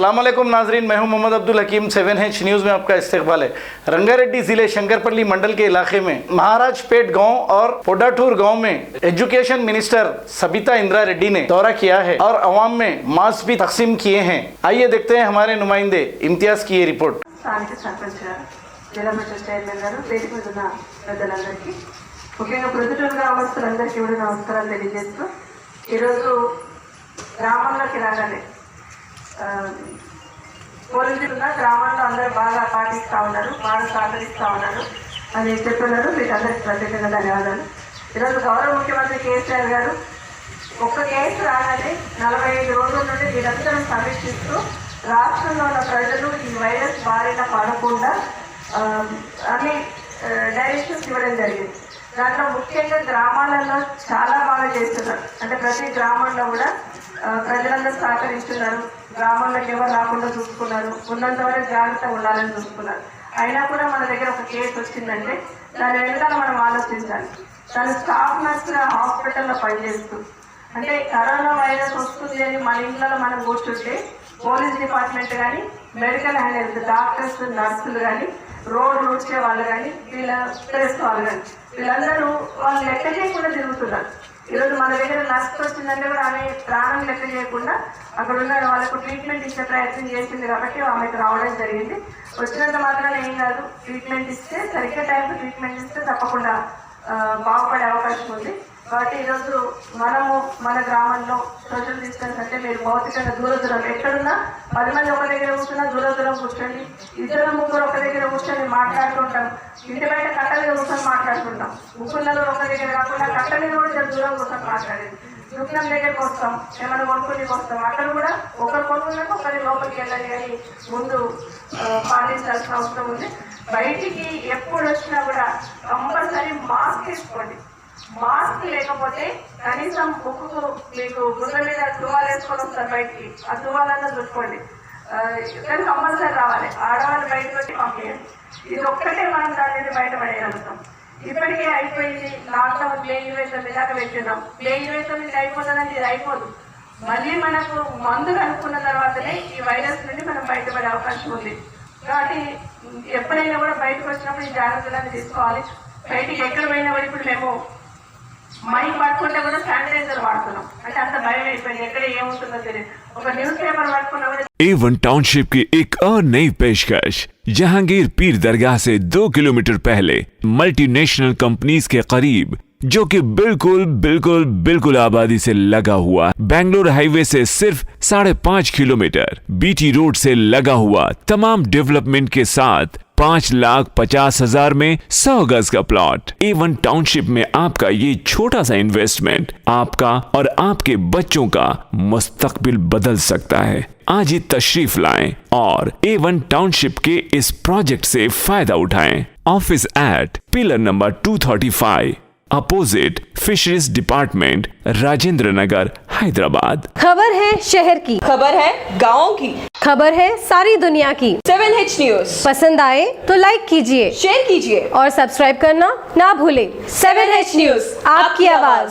अस्सलामुअलैकुम नाजरीन, मैं हूं मोहम्मद अब्दुल हकीम। 7H न्यूज़ में आपका इस्तकबाल है। रंगारेड्डी ज़िले शंकरपल्ली मंडल के इलाके में महाराजपेट गांव और पोडाटूर गांव में एजुकेशन मिनिस्टर सबिता इंद्रा रेड्डी ने दौरा किया है और अवाम में मास्क भी तकसीम किए हैं। आइए देखते हैं हमारे नुमाइंदे इम्तियाज की ये रिपोर्ट। జిల్లా పరిషత్ చైర్మన్ గారు, వేదిక మీద ఉన్న పెద్దలందరికీ, ముఖ్యంగా ప్రొద్దుటూరు గ్రామస్తులందరికీ కూడా నమస్కారాలు తెలియజేస్తూ, ఈరోజు గ్రామంలోకి రాగానే పోలీసులు ఉన్న గ్రామంలో అందరూ బాగా పాటిస్తూ ఉన్నారు, బాగా సహకరిస్తూ ఉన్నారు అని చెప్తున్నారు. మీకు అందరికీ ప్రత్యేకంగా ధన్యవాదాలు. ఈరోజు గౌరవ ముఖ్యమంత్రి కేసీఆర్ గారు ఒక్క కేసు రాగానే 45 రోజుల నుండి నిరంతరం సమీక్షిస్తూ రాష్ట్రంలో ఉన్న ప్రజలు ఈ వైరస్ బారిన పడకుండా అన్ని డైరెక్షన్స్ ఇవ్వడం జరిగింది. దాంట్లో ముఖ్యంగా గ్రామాలలో చాలా బాగా చేస్తున్నారు. అంటే ప్రతి గ్రామంలో కూడా ప్రజలందరూ సహకరిస్తున్నారు. గ్రామంలోకి ఎవరు రాకుండా చూసుకున్నారు, ఉన్నంత వరకు జాగ్రత్తగా ఉండాలని చూసుకున్నారు. అయినా కూడా మన దగ్గర ఒక కేసు వచ్చిందంటే దాని వెనకాల మనం ఆలోచించాలి. తను స్టాఫ్ నర్సుగా హాస్పిటల్లో పనిచేస్తూ, అంటే కరోనా వైరస్ వస్తుంది అని మన ఇంట్లో మనం కూర్చుంటే పోలీస్ డిపార్ట్మెంట్ కానీ, మెడికల్ అండ్ హెల్త్ డాక్టర్స్, నర్సులు కానీ, రోడ్లు వచ్చే వాళ్ళు కానీ, వీళ్ళ ప్రెస్ వాళ్ళు కానీ, వీళ్ళందరూ వాళ్ళు లెక్క చేయకుండా తిరుగుతున్నారు. ఈరోజు మన దగ్గర నర్స్ వచ్చిందంటే కూడా ఆమె ప్రాణం లెక్క చేయకుండా అక్కడ ఉన్న వాళ్ళకు ట్రీట్మెంట్ ఇచ్చే ప్రయత్నం చేసింది కాబట్టి ఆమెకు రావడం జరిగింది. వచ్చినంత మాత్రాన ఏం కాదు, ట్రీట్మెంట్ ఇస్తే సరిగ్గా టైంకి ట్రీట్మెంట్ ఇస్తే తప్పకుండా బాగుపడే అవకాశం ఉంది. కాబట్టి ఈరోజు మనము మన గ్రామంలో సోషల్ డిస్టెన్స్ అంటే మీరు భౌతికంగా దూరం ఎక్కడున్నా 10 మంది ఒక దగ్గర కూర్చున్నా దూరం కూర్చోండి. 2-3 ఒక దగ్గర కూర్చొని మాట్లాడుతుంటాం. ఇంటి బయట కట్ట మీద కూర్చొని మాట్లాడుతుంటాం. ముగ్గురులో ఒక దగ్గర కాకుండా కట్ట మీద కూడా దూరం కూర్చొని మాట్లాడేది. దుకాణం దగ్గరికి వస్తాం, ఏమైనా కొనుక్కోనికి వస్తాం, అక్కడ కూడా ఒకరు కొనుక్కున్నాక ఒకరి లోపలికి వెళ్ళాలి అని ముందు పాటించాల్సిన అవసరం ఉంది. బయటికి ఎప్పుడు వచ్చినా కూడా కంపల్సరీ మాస్క్ వేసుకోండి. మాస్క్ లేకపోతే కనీసం ముక్కుకు మీకు గుడ్ల మీద తువాలు వేసుకొని వస్తారు బయటికి, ఆ తువాలన్నా చుట్టుకోండి. కానీ కంపల్సరీ రావాలి. ఆడవాళ్ళు బయటకు వచ్చి పంపించండి. ఇది ఒక్కటే మనం దాని నుండి బయటపడేయగలుగుతాం. ఇప్పటికే అయిపోయింది. లాక్డౌన్ మే 29 దాకా పెట్టినాం. మే 29 అయిపోతుందంటే ఇది అయిపోదు. మళ్ళీ మనకు మందు కనుక్కున్న తర్వాతనే ఈ వైరస్ నుండి మనం బయటపడే అవకాశం ఉంది. కాబట్టి ఎప్పుడైనా కూడా బయటకు వచ్చినప్పుడు ఈ జాగ్రత్తలన్నీ తీసుకోవాలి. బయటికి ఎక్కడ పోయినా కూడా ఇప్పుడు మేము మైక్ పట్టుకుంటే కూడా శానిటైజర్ వాడుతున్నాం. అంటే అంత భయం అయిపోయింది, ఎక్కడ ఏముంటుందో తెలియదు. ఒక న్యూస్ పేపర్ పట్టుకున్నా కూడా A1 टाउनशिप की एक और नई पेशकश। जहांगीर पीर दरगाह से 2 किलोमीटर पहले मल्टीनेशनल कंपनीज के करीब, जो कि बिल्कुल आबादी से लगा हुआ, बेंगलोर हाईवे से सिर्फ 5.5 किलोमीटर, बीटी रोड से लगा हुआ, तमाम डेवलपमेंट के साथ 5,50,000 में 100 गज का प्लॉट। A1 टाउनशिप में आपका ये छोटा सा इन्वेस्टमेंट आपका और आपके बच्चों का मुस्तकबिल बदल सकता है। आज ही तशरीफ लाएं और A1 टाउनशिप के इस प्रोजेक्ट से फायदा उठाएं। Office at pillar number 235 opposite fisheries department, Rajendra Nagar, Hyderabad. खबर है शहर की, खबर है गाँव की, खबर है सारी दुनिया की। 7H न्यूज़ पसंद आए तो लाइक कीजिए, शेयर कीजिए और सब्सक्राइब करना ना भूलें। 7H न्यूज़, आपकी आवाज।